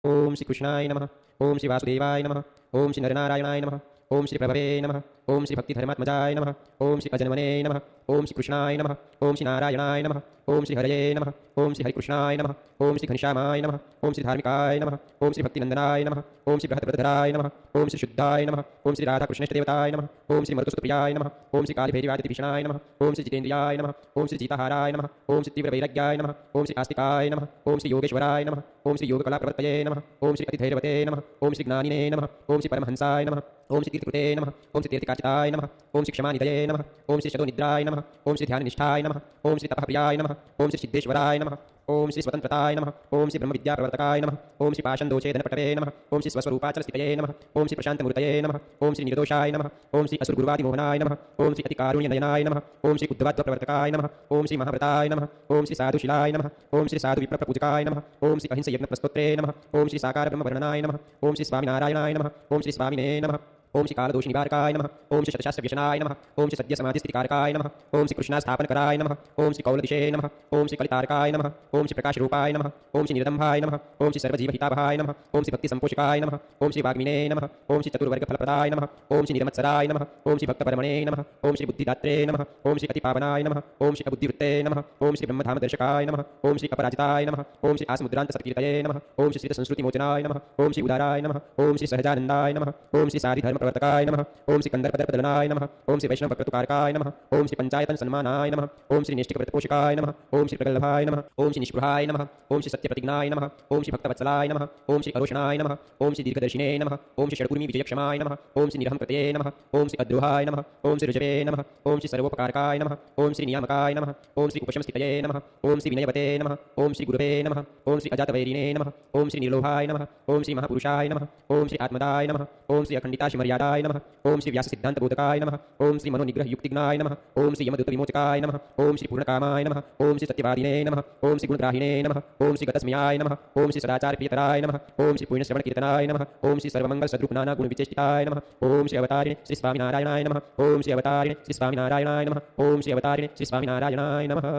ओम श्री कृष्णाय नमः। ओम श्री वासुदेवाय नमः। ओम श्री नरनारायणाय नमः। ओम श्री प्रभवे नमः। ओम श्री भक्तिधर्मात्मजाय नमः। ओम श्री अजन्मने नमः। ओम श्री कृष्णाय नमः। ओम श्री नारायणाय नमः। ओम श्री हरये नमः। ओम श्री हरिकृष्णाय नमः। ओम श्री घनश्यामाय नमः। ओम श्री धार्मिकाय नमः। ओम श्री भक्तिनंदनाय नमः। ओम श्री बृहद्रथधराय नमः। ओम श्री शुद्धाय नमः। ओम श्री राधाकृष्णेष्टदेवताय नमः। ओम श्री मरुतसुतप्रियाय नमः। ओम श्री कालभैरवादिभीषणाय नमः। ओम श्री जितेन्द्रियाय नमः। ओम श्री जीताहाराय नमः। ओम श्री तीव्रवैराग्याय नमः। ओम श्री आस्तिकाय नमः। ओम श्री योगेश्वराय नमः। ओम श्री योगकलाप्रवर्तये नमः। ओम श्री अतिधैर्यवते नमः। ओम श्री ज्ञानिने नमः। ओम श्री परमहंसाय नमः। ओम श्री तीर्थकृते नमः। ओम श्री तीर्थकार्चिताय नमः। ओम श्री क्षमानिधये नमः। ओम श्री शतोनिद्राय नमः। ओम श्री ध्याननिष्ठाय नमः। ओम श्री तपःप्रियाय नमः। ओम श्री सिद्धेश्वराय नमः। ओम श्री स्वतंत्रताय नमः। ओम श्री ब्रह्मविद्याप्रवर्तकाय नमः। ओम श्री पाशन्दोषेधनपटवे नमः। ओम श्री स्वस्वरूपाचलस्थितये नमः। ओम श्री प्रशान्तमूर्तये नमः। ओम श्री निर्दोषाय नमः। ओम श्री असुरगुरुवादिमोहनाय नमः। ओम श्री अतिकारुण्यनयनाय नमः। ओम श्री उद्धवाद्वप्रवर्तकाय नमः। ओम श्री महाव्रताय नमः। ओम श्री साधुशिलाय नमः। ओम श्री साधुविप्रपूजकाय नमः। ओम श्री अहिंसयज्ञप्रस्तोत्रे नमः। ओम श्री साकारब्रह्मवर्णनाय नमः। ओम श्री स्वामिनारायणाय नमः। ओम श्री स्वामिने नमः। ओम श्री कालदोषनिवारकाय नमः। ओम श्री शतशास्त्रव्यसनाय नमः। ओम श्री सद्यसमाधिस्थितिकारकाय नमः। ओम श्री कृष्णास्थापनकराय नमः। ओम श्री कौलदिशे नमः। ओम श्री कलितारकाय नमः। ओम श्री प्रकाशरूपाय नमः। ओम श्री निरदम्भाय नमः। ओम श्री सर्वजीवहितावहाय नमः। ओम श्री भक्तिसंपोषकाय नमः। ओम श्री वाग्मिने नमः। ओम श्री चतुर्वर्गफलप्रदाय नमः। ओम श्री निरमत्सराय नमः। ओम श्री भक्तपरमणे नमः। ओम श्री बुद्धिदात्रे नमः। ओम श्री अतिपावनाय नमः। ओम श्री अबुद्धिवृत्ते नमः। ओम श्री ब्रह्मधामदर्शकाय नमः। ओम श्री अपराजिताय नमः। ओम श्री आसमुद्रान्तसत्कीर्तये नमः। ओम श्री श्रितसंस्कृतिमोचनाय नमः। ओम श्री उदाराय नमः। ओम श्री सहजानन्दाय नमः। ओम श्री साधिधर्मप्रवर्तकाय नमः। ओम श्री कंदर्पदर्पदलनाय नमः। ओम श्री वैष्णवप्रतुकारकाय नमः। ओम श्री पंचायतन सन्मानाय नमः। ओम श्री निष्ठिकव्रतपोषकाय नमः। ओम श्री प्रगल्भाय नमः। ओम श्री निष्पृहाय नमः। ओम श्री सत्यप्रतिज्ञाय नमः। ओम श्री भक्तवत्सलाय नमः। ओम श्री अरोषणाय नमः। ओम श्री दीर्घदर्शिने नमः। ओम श्री षड्कुर्मी विजयक्षमाय नमः। ओम श्री निरहंकृतये नमः। ओम श्री अद्रोहाय नमः। ओम श्री ऋजवे नमः। ओम श्री सर्वोपकारकाय नमः। ओम श्री नियामकाय नमः। ओम श्री उपशमस्थितये नमः। ओम श्री विनयवते नमः। ओम श्री गुरवे नमः। ओम श्री अजातवैरिणे नमः। ओम श्री निर्लोभाय नमः। ओम श्री महापुरुषाय नमः। ओम श्री आत्मदाय नमः। ओम श्री अखंडिताशिमर्यादाय नमः। ओम श्री व्याससिद्धान्तबोधकाय नमः। ओम श्री मनोनिग्रहयुक्तिज्ञाय नमः। ओम श्री यमदूतविमोचकाय नमः। ओम श्री पूर्णकामाय नमः। ओम श्री सत्यवादिने नमः। ओम श्री गुणग्राहिणे नमः। ओम श्री गतस्मयाय नमः। ओम श्री सदाचारप्रियतराय नमः। ओम श्री पुण्यश्रवणकीर्तनाय नमः। ओम श्री सर्वमंगलसद्रूपनानागुणविचेष्टिताय नमः। ओम श्री अवतारिणे श्री स्वामिनारायणाय नमः। ओम श्री अवतारिणे श्री स्वामिनारायणाय नमः। ओम श्री अवतारिणे श्री स्वामिनारायणाय नमः।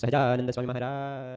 सहजानंद स्वामी महाराज।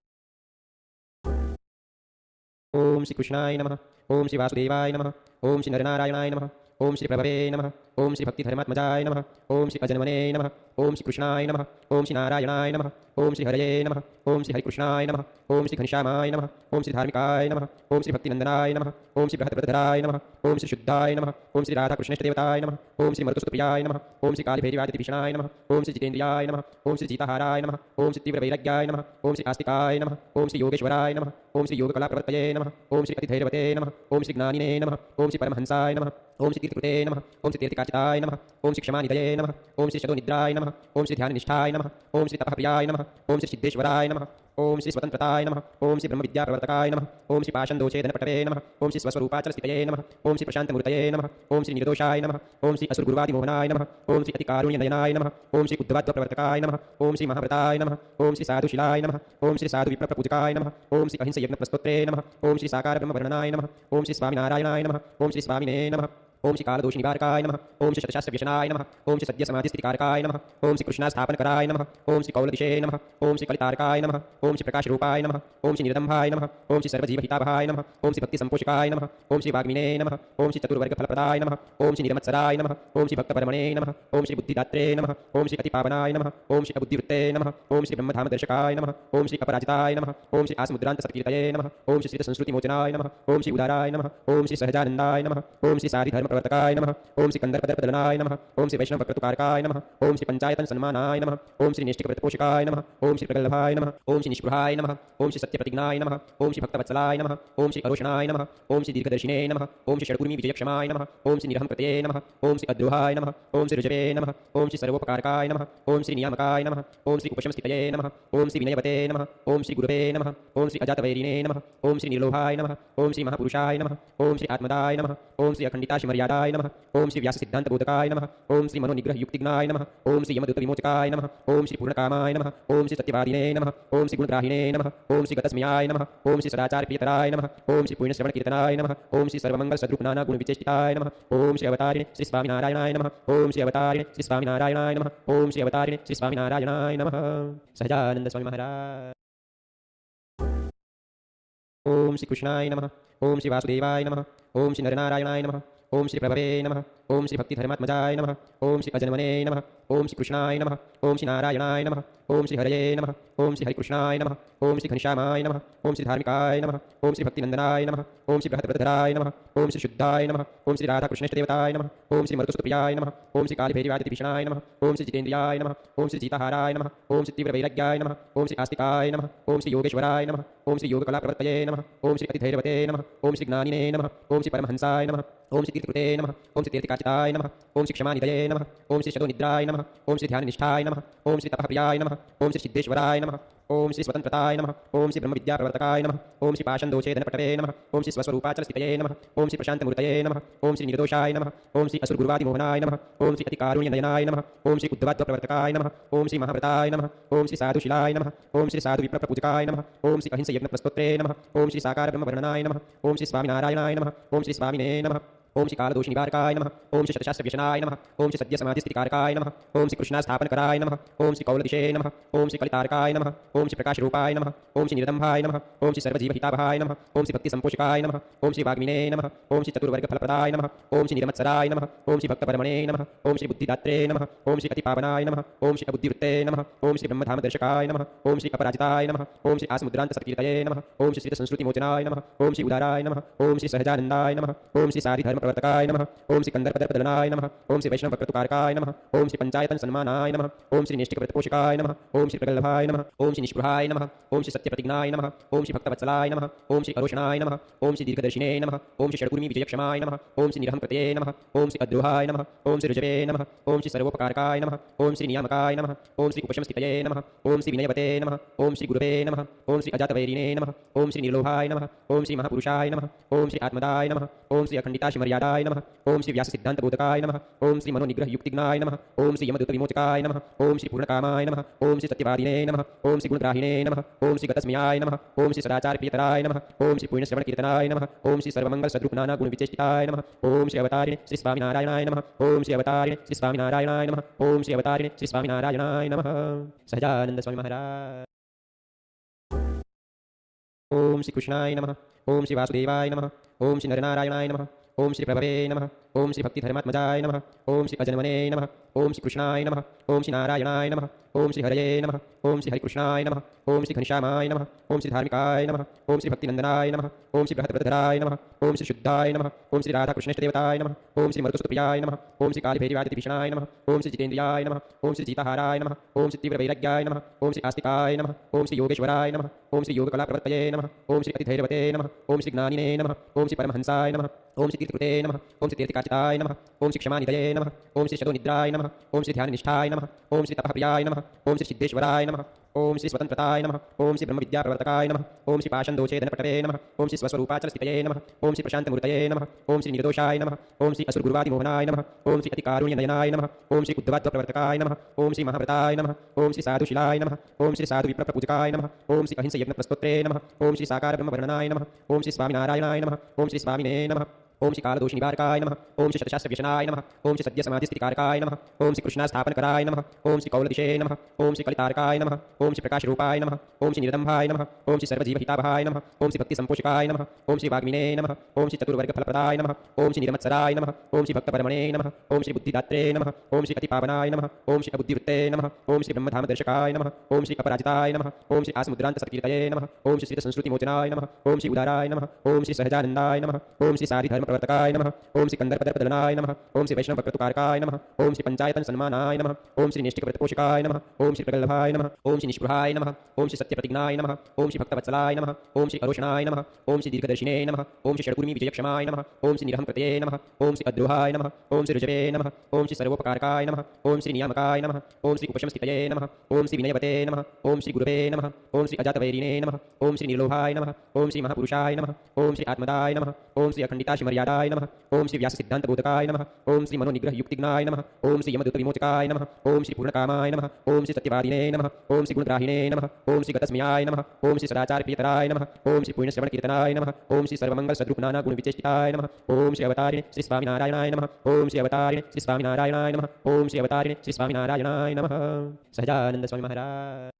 ओम श्री कृष्णाय नमः। ओम श्री वासुदेवाय नमः। ओम श्री नरनारायणाय नमः। ओम श्री प्रभवे नमः। ओम श्री भक्तिधर्मात्मजाय नमः। ओम श्री अजन्मने नमः। ओम श्री कृष्णाय नमः। ओम श्री नारायणाय नमः। ओम श्री हरये नमः। ओम श्री हरिकृष्णाय नमः। ओम श्री घनश्यामाय नमः। ओम श्री धार्मिकाय नमः। ओम श्री भक्तिनंदनाय नमः। ओम श्री बृहद्रथधराय नमः। ओम श्री शुद्धाय नमः। ओम श्री राधाकृष्णेष्टदेवताय नमः। ओम श्री मरुतसुतप्रियाय नमः। ओम श्री कालभैरवादिभीषणाय नमः। ओम श्री जितेन्द्रियाय नमः। ओम श्री जीताहाराय नमः। ओम श्री तीव्रवैराग्याय नमः। ओम श्री आस्तिकाय नमः। ओम श्री योगेश्वराय नमः। ओम श्री योगकलाप्रवर्तये नमः। ओम श्री अतिधैर्यवते नमः। ओम श्री ज्ञानिने नमः। ओम श्री परमहंसाय नमः। ओम श्री तीर्थकृते नमः। ओम श्री तीर्थकार्चिताय नमः। ओम श्री क्षमानिधये नमः। ओम श्री शतोनिद्राय नमः। ओम श्री ध्याननिष्ठाय नमः। ओम श्री तपःप्रियाय नमः। ओम श्री सिद्धेश्वराय नमः। ओम श्री स्वतंत्रताय नमः। ओम श्री ब्रह्मविद्याप्रवर्तकाय नमः। ओम श्री पाशन्दोषेधनपटवे नमः। ओम श्री स्वस्वरूपाचलस्थितये नमः। ओम श्री प्रशान्तमूर्तये नमः। ओम श्री निर्दोषाय नमः। ओम श्री असुरगुरुवादिमोहनाय नमः। ओम श्री अतिकारुण्यनयनाय नमः। ओम श्री उद्धवाद्वप्रवर्तकाय नमः। ओम श्री महाव्रताय नमः। ओम श्री साधुशिलाय नमः। ओम श्री साधुविप्रपूजकाय नमः। ओम श्री अहिंसयज्ञप्रस्तोत्रे नमः। ओम श्री साकारब्रह्मवर्णनाय नमः। ओम श्री स्वामिनारायणाय नमः। ओम श्री स्वामिने नमः। ओम श्री कालदोषनिवारकाय नमः। ओम श्री शतशास्त्रव्यसनाय नमः। ओम श्री सद्यसमाधिस्थितिकारकाय नमः। ओम श्री कृष्णास्थापनकराय नमः। ओम श्री कौलदिशे नमः। ओम श्री कलितारकाय नमः। ओम श्री प्रकाशरूपाय नमः। ओम श्री निरदम्भाय नमः। ओम श्री सर्वजीवहितावहाय नमः। ओम श्री भक्तिसंपोषकाय नमः। ओम श्री वाग्मिने नमः। ओम श्री चतुर्वर्गफलप्रदाय नमः। ओम श्री निरमत्सराय नमः। ओम श्री भक्तपरमणे नमः। ओम श्री बुद्धिदात्रे नमः। ओम श्री अतिपावनाय नमः। ओम श्री अबुद्धिवृत्ते नमः। ओम श्री ब्रह्मधामदर्शकाय नमः। ओम श्री अपराजिताय नमः। ओम श्री आसमुद्रान्तसत्कीर्तये नमः। ओम श्री श्रितसंस्कृतिमोचनाय नमः। ओम श्री उदाराय नमः। ओम श्री सहजानन्दाय नमः। ओम श्री साधिधर्मप्रवर्तकाय नमः। ओम श्री कंदर्पदर्पदलनाय नमः। ओम श्री वैष्णवप्रतुकारकाय नमः। ओम श्री पंचायतन सन्मानाय नमः। ओम श्री निष्ठिकव्रतपोषकाय नमः। ओम श्री प्रगल्भाय नमः। ओम श्री निष्पृहाय नमः। ओम श्री सत्यप्रतिज्ञाय नमः। ओम श्री भक्तवत्सलाय नमः। ओम श्री अरोषणाय नमः। ओम श्री दीर्घदर्शिने नमः। ओम श्री षड्कुर्मी विजयक्षमाय नमः। ओम श्री निरहंकृतये नमः। ओम श्री अद्रोहाय नमः। ओम श्री ऋजवे नमः। ओम श्री सर्वोपकारकाय नमः। ओम श्री नियामकाय नमः। ओम श्री उपशमस्थितये नमः। ओम श्री विनयवते नमः। ओम श्री गुरवे नमः। ओम श्री अजातवैरिणे नमः। ओम श्री निर्लोभाय नमः। ओम श्री महापुरुषाय नमः। ओम श्री आत्मदाय नमः। ओम श्री अखंडिताशिमर्यादाय नमः। ओम श्री व्याससिद्धान्तबोधकाय नमः। ओम श्री मनोनिग्रहयुक्तिज्ञाय नमः। ओम श्री यमदूतविमोचकाय नमः। ओम श्री पूर्णकामाय नमः। ओम श्री सत्यवादिने नमः। ओम श्री गुणग्राहिणे नमः। ओम श्री गतस्मयाय नमः। ओम श्री सदाचारप्रियतराय नमः। ओम श्री पुण्यश्रवणकीर्तनाय नमः। ओम श्री सर्वमंगलसद्रूपनानागुणविचेष्टिताय नमः। ओम श्री अवतारिणे श्री स्वामिनारायणाय नमः। ओम श्री अवतारिणे श्री स्वामिनारायणाय नमः। ओम श्री अवतारिणे श्री स्वामिनारायणाय नमः। सहजानंद स्वामी महाराज। ओम श्री कृष्णाय नमः। ओम श्री वासुदेवाय नमः। ओम श्री नरनारायणाय नमः। ओम श्री प्रभवे नमः। ओम श्री भक्तिधर्मात्मजाय नमः। ओम श्री अजन्मने नमः। ओम श्री कृष्णाय नमः। ओम श्री नारायणाय नमः। ओम श्री हरये नमः। ओम श्री हरिकृष्णाय नमः। ओम श्री घनश्यामाय नमः। ओम श्री धार्मिकाय नमः। ओम श्री भक्तिनंदनाय नमः। ओम श्री बृहत्प्रदराय नमः। ओम श्री शुद्धाय नमः। ओम श्री राधाकृष्णेष्टदेवताय नमः। ओम श्री मरुतसुतप्रियाय नमः। ओम श्री कालभैरवादिभीषणाय नमः। ओम श्री जितेन्द्रियाय नमः। ओम श्री जीताहाराय नमः। ओम श्री तीव्रवैराग्याय नमः। ओम श्री आस्तिकाय नमः। ओम श्री योगेश्वराय नमः। ओम श्री योगकलाप्रवर्तये नमः। ओम श्री अतिधैर्यवते नमः। ओम श्री ज्ञानिने नमः। ओम श्री परमहंसाय नमः। ओम श्री तीर्थकृते नमः। ओम श्री तीर्थकाचिताय नमः। ओम श्री क्षमानिधये नमः। ओम श्री शतोनिद्राय नमः। ओम श्री ध्याननिष्ठाय नमः। ओम श्री तपःप्रियाय नमः। ओम श्री सिद्धेश्वराय नमः। ओम श्री स्वतंत्रताय नमः। ओम श्री ब्रह्मविद्याप्रवर्तकाय नमः। ओम श्री पाशन्दोषेदनपटवे नमः। ओम श्री स्वस्वरूपाचलस्थितये नमः। ओम श्री प्रशान्तमूर्तये नमः। ओम श्री निर्दोषाय नमः। ओम श्री असुरगुरुवादिमोहनाय नमः। ओम श्री अतिकारुण्यनयनाय नमः। ओम श्री उद्धवाद्वप्रवर्तकाय नमः। ओम श्री महाव्रताय नमः। ओम श्री साधुशिलाय नमः। ओम श्री साधुविप्रपूजकाय नमः। ओम श्री अहिंसयज्ञप्रस्तोत्रे नमः। ओम श्री साकारब्रह्मवर्णनाय नमः। ओम श्री स्वामिनारायणाय नमः। ओम श्री स्वामिने नमः। ओम श्री कालदोषनिवारकाय नमः। ओम श्री शतशास्त्रव्यसनाय नमः। ओम श्री सद्यसमाधिस्थितिकारकाय नमः। ओम श्री कृष्णास्थापनकराय नमः। ओम श्री कौलदिशे नमः। ओम श्री कलितारकाय नमः। ओम श्री प्रकाशरूपाय नमः। ओम श्री निरदम्भाय नमः। ओम श्री सर्वजीवहितावहाय नमः। ओम श्री भक्तिसंपोषकाय नमः। ओम श्री वाग्मिने नमः। ओम श्री चतुर्वर्गफलप्रदाय नमः। ओम श्री निरमत्सराय नमः। ओम श्री भक्तपरमणे नमः। ओम श्री बुद्धिदात्रे नमः। ओम श्री अतिपावनाय नमः। ओम श्री अबुद्धिवृत्ते नमः। ओम श्री ब्रह्मधामदर्शकाय नमः। ओम श्री अपराजिताय नमः। ओम श्री आसमुद्रान्तसत्कीर्तये नमः। ओम श्री श्रितसंस्कृतिमोचनाय नमः। ओम श्री उदाराय नमः। ओम श्री सहजानन्दाय नमः। ओम श्री सारिधर्मप्रवर्तकाय नमः। ओम श्री कंदर्पदर्पदलनाय नमः। ओम श्री वैष्णवक्रतुकारकाय नमः। ओम श्री पंचायतन सन्मानाय नमः। ओम श्री निष्ठिकव्रतपोषकाय नमः। ओम श्री प्रगल्भाय नमः। ओम श्री निष्पृहाय नमः। ओम श्री सत्यप्रतिज्ञाय नमः। ओम श्री भक्तवत्सलाय नमः। ओम श्री अरोषणाय नमः। ओम श्री दीर्घदर्शिने नमः। ओम श्री षड्कुर्मी विजयक्षमाय नमः। ओम श्री निरहंकृतये नमः। ओम श्री अद्रोहाय नमः। ओम श्री ऋजवे नमः। ओम श्री सर्वोपकारकाय नमः। ओम श्री नियामकाय नमः। ओम श्री उपशमस्थितये नमः। ओम श्री विनयवते नमः। ओम श्री गुरुवे नमः। ओम श्री अजातवैरिणे नमः। ओम श्री निर्लोभाय नमः। ओम श्री महापुरुषाय नमः। ओम श्री आत्मदाय नमः। ओम श्री अखंडिताशिमर्यादाय नमः। ओम श्री व्याससिद्धान्तबोधकाय नमः। ओम श्री मनोनिग्रहयुक्तिज्ञाय नमः। ओम श्री यमदूतविमोचकाय नमः। ओम श्री पूर्णकामाय नमः। ओम श्री सत्यवादिने नमः। ओम श्री गुणग्राहिणे नमः। ओम श्री गतस्मयाय नमः। ओम श्री सदाचारप्रियतराय नमः। ओम श्री पुण्यश्रवणकीर्तनाय नमः। ओम श्री सर्वमंगलसद्रूपनानागुणविचेष्टिताय नमः। ओम श्री अवतारिणे श्री स्वामिनारायणाय नमः। ओम श्री अवतारिणे श्री स्वामिनारायणाय नमः। ओम श्री अवतारिणे श्री स्वामिनारायणाय नमः। सहजानंद स्वामी महाराज। ओम श्री कृष्णाय नमः। ओम श्री वासुदेवाय नमः। ओम श्री नरनारायणाय नमः। ओम श्री प्रभवे नमः। ओम श्री भक्तिधर्मात्मजाय नमः। ओम श्री अजन्मने नमः। ओम श्री कृष्णाय नमः। ओम श्री नारायणाय नमः। ओम श्री हरये नमः। ओम श्री हरिकृष्णाय नमः। ओम श्री घनश्यामाय नमः। ओम श्री धार्मिकाय नमः। ओम श्री भक्तिनंदनाय नमः। ओम श्री बृहत्प्रदराय नमः। ओम श्री शुद्धाय नमः। ओम श्री राधाकृष्णेष्टदेवताय नमः। ओम श्री मरुतसुतप्रियाय नमः। ओम श्री कालभैरवादिभीषणाय नमः। ओम श्री जितेन्द्रियाय नमः। ओम श्री जीताहाराय नमः। ओम श्री तीव्रवैराग्याय नमः। ओम श्री आस्तिकाय नमः। ओम श्री योगेश्वराय नमः। ओम श्री योगकलाप्रवर्तये नमः। ओम श्री अतिधैर्यवते नमः। ओम श्री ज्ञानिने नमः। ओम श्री परमहंसाय नमः। ओम श्री तीर्थकृते नमः। ओम श्री तीर्थकाचिताय नमः। ओम श्री क्षमानिधये नमः। ओम श्री शतोनिद्राय नमः। ओम श्री ध्याननिष्ठाय नमः। ओम श्री तपःप्रियाय नमः। ओम श्री सिद्धेश्वराय नमः। ओम श्री स्वतंत्रताय नमः। ओम श्री ब्रह्मविद्याप्रवर्तकाय नमः। ओम श्री पाशन्दोषेदनपटवे नमः। ओम श्री स्वस्वरूपाचलस्थितये नमः। ओम श्री प्रशान्तमूर्तये नमः। ओम श्री निर्दोषाय नमः। ओम श्री असुरगुरुवादिमोहनाय नमः। ओम श्री अतिकारुण्यनयनाय नमः। ओम श्री उद्धवाद्वप्रवर्तकाय नमः। ओम श्री महाव्रताय नमः। ओम श्री साधुशिलाय नमः। ओम श्री साधुविप्रपूजकाय नमः। ओम श्री अहिंसयज्ञप्रस्तोत्रे नमः। ओम श्री साकारब्रह्मवर्णनाय नमः। ओम श्री स्वामिनारायणाय नमः। ओम श्री स्वामिने नमः। ओम श्री कालदोषनिवारकाय नमः। ओम श्री शतशास्त्रव्यसनाय नमः। ओम श्री सद्यसमाधिस्थितिकारकाय नमः। ओम श्री कृष्णास्थापनकराय नमः। ओम श्री कौलदिशे नमः। ओम श्री कलितारकाय नमः। ओम श्री प्रकाशरूपाय नमः। ओम श्री निरदम्भाय नमः। ओम श्री सर्वजीवहितावहाय नमः। ओम श्री भक्तिसंपोषकाय नमः। ओम श्री वाग्मिने नमः। ओम श्री चतुर्वर्गफलप्रदाय नमः। ओम श्री निरमत्सराय नमः। ओम श्री भक्तपरमणे नमः। ओम श्री बुद्धिदात्रे नमः। ओम श्री अतिपावनाय नमः। ओम श्री अबुद्धिवृत्ते नमः। ओम श्री ब्रह्मधामदर्शकाय नमः। ओम श्री अपराजिताय नमः। ओम श्री आसमुद्रान्तसत्कीर्तये नमः। ओम श्री श्रितसंस्कृतिमोचनाय नमः। ओम श्री उदाराय नमः। ओम श्री सहजानन्दाय नमः। ओम श्री सारिधर्मप्रवर्तकाय नमः। ओम श्री कंदर्पदर्पदलनाय नमः। ओम श्री वैष्णवक्रतुकारकाय नमः। ओम श्री पंचायतन सन्मानाय नमः। ओम श्री निष्ठिकव्रतपोषकाय नमः। ओम श्री प्रगल्भाय नमः। ओम श्री निष्पृहाय नमः। ओम श्री सत्यप्रतिज्ञाय नमः। ओम श्री भक्तवत्सलाय नमः। ओम श्री अरोषणाय नमः। ओम श्री दीर्घदर्शिने नमः। ओम श्री षड्कुर्मी विजयक्षमाय नमः। ओम श्री निरहंकृतये नमः। ओम श्री अद्रोहाय नमः। ओम श्री ऋजवे नमः। ओम श्री सर्वोपकारकाय नमः। ओम श्री नियामकाय नमः। ओम श्री उपशमस्थितये नमः। ओम श्री विनयवते नमः। ओम श्री गुरुवे नमः। ओम श्री अजातवैरिणे नमः। ओम श्री निर्लोभाय नमः। ओम श्री महापुरुषाय नमः। ओम श्री आत्मदाय नमः। ओम श्री अखंडिताशिमर्यादाय नमः। ओम श्री व्याससिद्धान्तबोधकाय नमः। ओम श्री मनोनिग्रहयुक्तिज्ञाय नमः। ओम श्री यमदूतविमोचकाय नमः। ओम श्री पूर्णकामाय नमः। ओम श्री सत्यवादिने नमः। ओम श्री गुणग्राहिणे नमः। ओम श्री गतस्मयाय नमः। ओम श्री सदाचारप्रियतराय नमः। ओम श्री पुण्यश्रवणकीर्तनाय नमः। ओम श्री सर्वमंगलसद्रूपनानागुणविचेष्टिताय नमः। ओम श्री अवतारिणे श्री स्वामिनारायणाय नमः। ओम श्री अवतारिणे श्री स्वामिनारायणाय नमः। ओम श्री अवतारिणे श्री स्वामिनारायणाय नमः। सहजानंद स्वामी महाराज।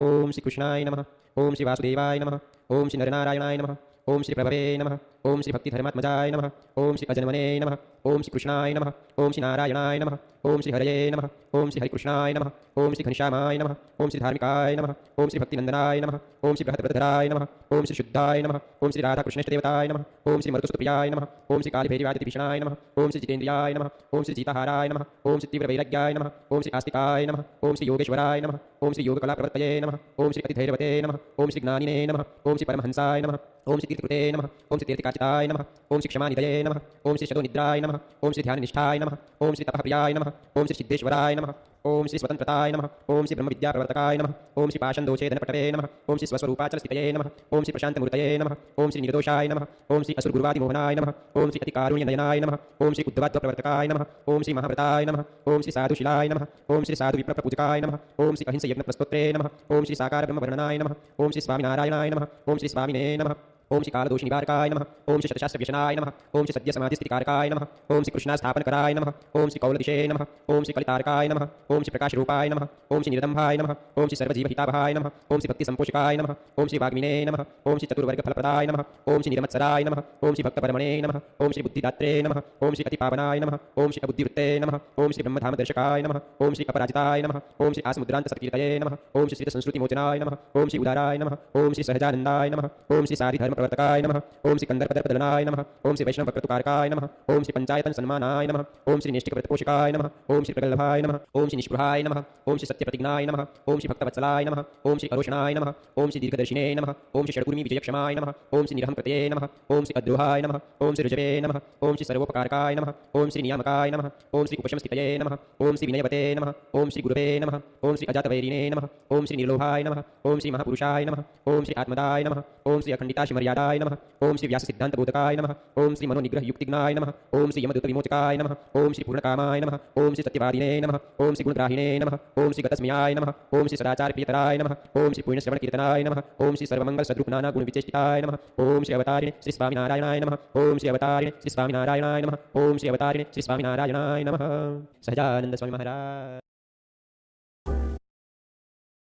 ओम श्री कृष्णाय नमः। ओम श्री वासुदेवाय नमः। ओम श्री नरनारायणाय नमः। ओम श्री प्रभवे नमः। ओम श्री भक्तिधर्मात्मजाय नमः। ओम श्री अजन्मने नमः। ओम श्री कृष्णाय नमः। ओम श्री नारायणाय नमः। ओम श्री हरये नमः। ओम श्री हरिकृष्णाय नमः। ओम श्री घनश्यामाय नमः। ओम श्री धार्मिकाय नमः। ओम श्री भक्तिनंदनाय नमः। ओम श्री बृहद्रथधराय नमः। ओम श्री शुद्धाय नमः। ओम श्री राधाकृष्णेष्टदेवताय नमः। ओम श्री मरुतसुतप्रियाय नमः। ओम श्री कालभैरवादितिभीषणाय नमः। ओम श्री जितेन्द्रियाय नमः। ओम श्री जीताहाराय नमः। ओम श्री तीव्रवैराग्याय नमः। ओम श्री आस्तिकाय नमः। ओम श्री योगेश्वराय नमः। ओम श्री योगकलाप्रवर्तये नमः। ओम श्री अतिधैर्यवते नमः। ओम श्री ज्ञानिने नमः। ओम श्री परमहंसाय नमः। ओम श्री तीर्थकृते नमः। ओम श्री तीर्थकाचिताय नमः। ओम श्री क्षमानिधये नमः। ओम श्री शतोनिद्राय नमः। ओम श्री ध्याननिष्ठाय नमः। ओम श्री तपःप्रियाय नमः। ओम श्री सिद्धेश्वराय नमः। ओम श्री स्वतंत्रताय नमः। ओम श्री ब्रह्मविद्याप्रवर्तकाय नमः। ओम श्री पाशन्दोषेधनपटवे नमः। ओम श्री स्वस्वरूपाचलस्थितये नमः। ओम श्री प्रशान्तमूर्तये नमः। ओम श्री निर्दोषाय नमः। ओम श्री असुरगुरुवादिमोहनाय नमः। ओम श्री अतिकारुण्यनयनाय नमः। ओम श्री उद्धवाद्वप्रवर्तकाय नमः। ओम श्री महाव्रताय नमः। ओम श्री साधुशिलाय नमः। ओम श्री साधुविप्रपूजकाय नमः। ओम श्री अहिंसयज्ञप्रस्तोत्रे नमः। ओम श्री साकारब्रह्मवर्णनाय नमः। ओम श्री स्वामिनारायणाय नमः। ओम श्री स्वामिने नमः। ओम श्री कालदोषनिवारकाय नमः। ओम श्री शतशास्त्रव्यसनाय नमः। ओम श्री सद्यसमाधिस्थितिकारकाय नमः। ओम श्री कृष्णास्थापनकराय नमः। ओम श्री कौलदिशे नमः। ओम श्री कलितारकाय नमः। ओम श्री प्रकाशरूपाय नमः। ओम श्री निरदम्भाय नमः। ओम श्री सर्वजीवहितावहाय नमः। ओम श्री भक्तिसंपोषकाय नमः। ओम श्री वाग्मिने नमः। ओम श्री चतुर्वर्गफलप्रदाय नमः। ओम श्री निरमत्सराय नमः। ओम श्री भक्तपरमणे नमः। ओम श्री बुद्धिदात्रे नमः। ओम श्री अतिपावनाय नमः। ओम श्री अबुद्धिवृत्ते नमः। ओम श्री ब्रह्मधामदर्शकाय नमः। ओम श्री अपराजिताय नमः। ओम श्री आसमुद्रान्तसत्कीर्तये नमः। ओम श्री श्रितसंस्कृतिमोचनाय नमः। ओम श्री उदाराय नमः। ओम श्री सहजानन्दाय नमः। ओम श्री सारिधर्मप्रवर्तकाय नमः। ओम श्री कंदर्पदर्पदलनाय नमः। ओम श्री वैष्णववक्रतुकारकाय नमः। ओम श्री पंचायतन सन्मानाय नमः। ओम श्री निष्ठिकव्रतपोषकाय नमः। ओम श्री प्रगल्भाय नमः। ओम श्री निष्पृहाय नमः। ओम श्री सत्यप्रतिज्ञाय नमः। ओम श्री भक्तवत्सलाय नमः। ओम श्री अरोषणाय नमः। ओम श्री दीर्घदर्शिने नमः। ओम श्री षड्कुर्मी विजयक्षमाय नमः। ओम श्री निरहंकृतये नमः। ओम श्री अद्रोहाय नमः। ओम श्री ऋजवे नमः। ओम श्री सर्वोपकारकाय नमः। ओम श्री नियामकाय नमः। ओम श्री उपशमस्थितये नमः। ओम श्री विनयवते नमः। ओम श्री गुरवे नमः। ओम श्री अजातवैरिणे नमः। ओम श्री निर्लोभाय नमः। ओम श्री महापुरुषाय नमः। ओम श्री आत्मदाय नमः। ओम श्री अखंडिताशिमर्यादाय नमः। ओम श्री व्याससिद्धान्तबोधकाय नमः। ओम श्री मनोनिग्रहयुक्तिज्ञाय नमः। ओम श्री यमदूतविमोचकाय नमः। ओम श्री पूर्णकामाय नमः। ओम श्री सत्यवादिने नमः। ओम श्री गुणग्राहिणे नमः। ओम श्री गतस्मयाय नमः। ओम श्री सदाचारप्रियतराय नमः। ओम श्री पुण्यश्रवणकीर्तनाय नमः। ओम श्री सर्वमंगलसद्रूपनानागुणविचेष्टिताय नमः। ओम श्री अवतारिणे श्री स्वामिनारायणाय नमः। ओम श्री अवतारिणे श्री स्वामिनारायणाय नमः। ओम श्री अवतारिणे श्री स्वामिनारायणाय नमः। सहजानंद स्वामी महाराज।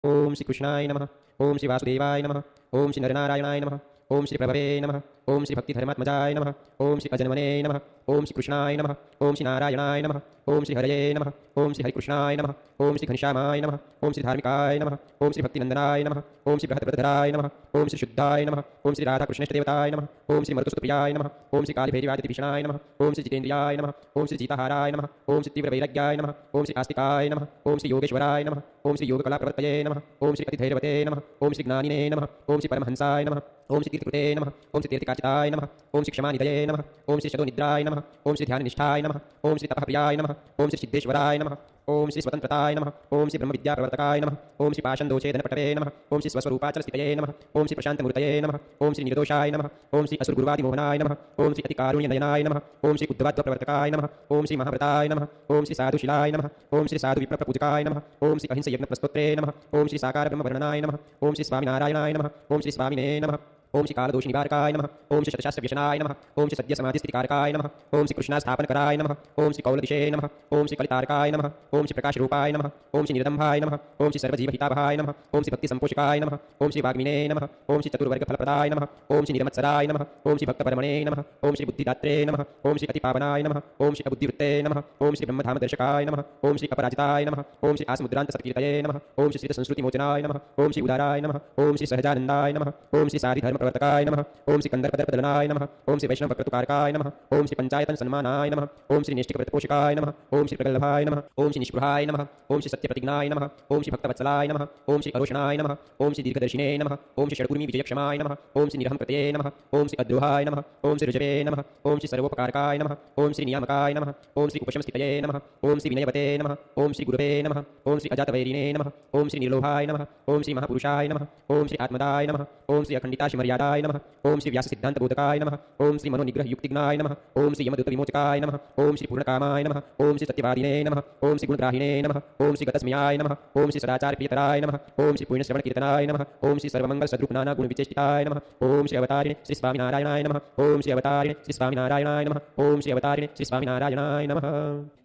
ओम श्री कृष्णाय नमः। ओम श्री वासुदेवाय नमः। ओम श्री नरनारायणाय नमः। ओम श्री प्रभवे नमः। ओम श्री भक्तिधर्मात्मजाय नमः। ओम श्री अजन्मने नमः। ओम श्री कृष्णाय नमः। ओम श्री नारायणाय नमः। ओम श्री हरये नमः। ओम श्री हरिकृष्णाय नमः। ओम श्री घनश्यामाय नमः। ओम श्री धार्मिकाय नमः। ओम श्री भक्तिनंदनाय नमः। ओम श्री बृहद्रथधराय नमः। ओम श्री शुद्धाय नमः। ओम श्री राधाकृष्णेष्टदेवताय नमः। ओम श्री मरुतसुतप्रियाय नमः। ओम श्री कालभैरवादितिभीषणाय नमः। ओम श्री जितेन्द्रियाय नमः। ओम श्री जीताहाराय नमः। ओम श्री तीव्रवैराग्याय नमः। ओम श्री आस्तिकाय नमः। ओम श्री योगेश्वराय नमः। ओम श्री योगकलाप्रवर्तये नमः। ओम श्री अतिधैर्यवते नमः। ओम श्री ज्ञानिने नमः। ओम श्री परमहंसाय नमः। ओम श्री तीर्थकृते नमः। ओम श्री तीर्थकाचिताय नमः। ओम श्री क्षमानिधये नमः। ओम श्री शतोनिद्राय नमः। ओम श्री ध्याननिष्ठाय नमः। ओम श्री तपःप्रियाय नमः। ओम श्री सिद्धेश्वराय नमः। ओम श्री स्वतंत्रताय नमः। ओम श्री ब्रह्मविद्याप्रवर्तकाय नमः। ओम श्री पाशन्दोषेधनपटवे नमः। ओम श्री स्वस्वरूपाचलस्थितये नमः। ओम श्री प्रशान्तमूर्तये नमः। ओम श्री निर्दोषाय नमः। ओम श्री असुरगुरुवादिमोहनाय नमः। ओम श्री अतिकारुण्यनयनाय नमः। ओम श्री उद्धवाद्वप्रवर्तकाय नमः। ओम श्री महाव्रताय नमः। ओम श्री साधुशिलाय नमः। ओम श्री साधुविप्रपूजकाय नमः। ओम श्री अहिंसयज्ञप्रस्तोत्रे नमः। ओम श्री साकारब्रह्मवर्णनाय नमः। ओम श्री स्वामिनारायणाय नमः। ओम श्री स्वामिने नमः। ओम श्री कालदोषनिवारकाय नमः। ओम श्री शतशास्त्रव्यसनाय नमः। ओम श्री सद्यसमाधिस्थितिकारकाय नमः। ओम श्री कृष्णास्थापनकराय नमः। ओम श्री कौलदिशे नमः। ओम श्री कलितारकाय नमः। ओम श्री प्रकाशरूपाय नमः। ओम श्री निरदम्भाय नमः। ओम श्री सर्वजीवहितावहाय नमः। ओम श्री भक्तिसंपोषकाय नमः। ओम श्री वाग्मिने नमः। ओम श्री चतुर्वर्गफलप्रदाय नमः। ओम श्री निरमत्सराय नमः। ओम श्री भक्तपरमणे नमः। ओम श्री बुद्धिदात्रे नमः। ओम श्री अतिपावनाय नमः। ओम श्री अबुद्धिवृत्ते नमः। ओम श्री ब्रह्मधामदर्शकाय नमः। ओम श्री अपराजिताय नमः। ओम श्री आसमुद्रान्तसत्कीर्तये नमः। ओम श्री श्रितसंस्कृतिमोचनाय नमः। ओम श्री उदाराय नमः। ओम श्री सहजानन्दाय नमः। ओम श्री सारिधर्मप्रवर्तकाय नमः। ओम श्री कंदर्पदर्पदलनाय नमः। ओम श्री वैष्णववक्रतुकारकाय नमः। ओम श्री पंचायतन सन्मानाय नमः। ओम श्री निष्ठिकव्रतपोषकाय नमः। ओम श्री प्रगल्भाय नमः। ओम श्री निष्पृहाय नमः। ओम श्री सत्यप्रतिज्ञाय नमः। ओम श्री भक्तवत्सलाय नमः। ओम श्री अरोषणाय नमः। ओम श्री दीर्घदर्शिने नमः। ओम श्री षड्कुर्मी विजयक्षमाय नमः। ओम श्री निरहंकृतये नमः। ओम श्री अद्रोहाय नमः। ओम श्री ऋजवे नमः। ओम श्री सर्वोपकारकाय नमः। ओम श्री नियामकाय नमः। ओम श्री उपशमस्थितये नमः। ओम श्री विनयवते नमः। ओम श्री गुरवे नमः। ओम श्री अजातवैरिणे नमः। ओम श्री निर्लोभाय नमः। ओम श्री महापुरुषाय नमः। ओम श्री आत्मदाय नमः। ओम श्री अखंडिताशिमर्यादाय नमः। ओम श्री व्याससिद्धान्तबोधकाय नमः। ओम श्री मनोनिग्रहयुक्तिज्ञाय नमः। ओम श्री यमदूतविमोचकाय नमः। ओम श्री पूर्णकामाय नमः। ओम श्री सत्यवादिने नमः। ओम श्री गुणग्राहिणे नमः। ओम श्री गतस्मयाय नमः। ओम श्री सदाचारप्रियतराय नमः। ओम श्री पुण्यश्रवणकीर्तनाय नमः। ओम श्री सर्वमंगलसद्रूपनानागुणविचेष्टिताय नमः। ओम श्री अवतारिणे श्री स्वामिनारायणाय नमः। ओम श्री अवतारिणे श्री स्वामिनारायणाय नमः। ओम श्री अवतारिणे श्री स्वामिनारायणाय नमः।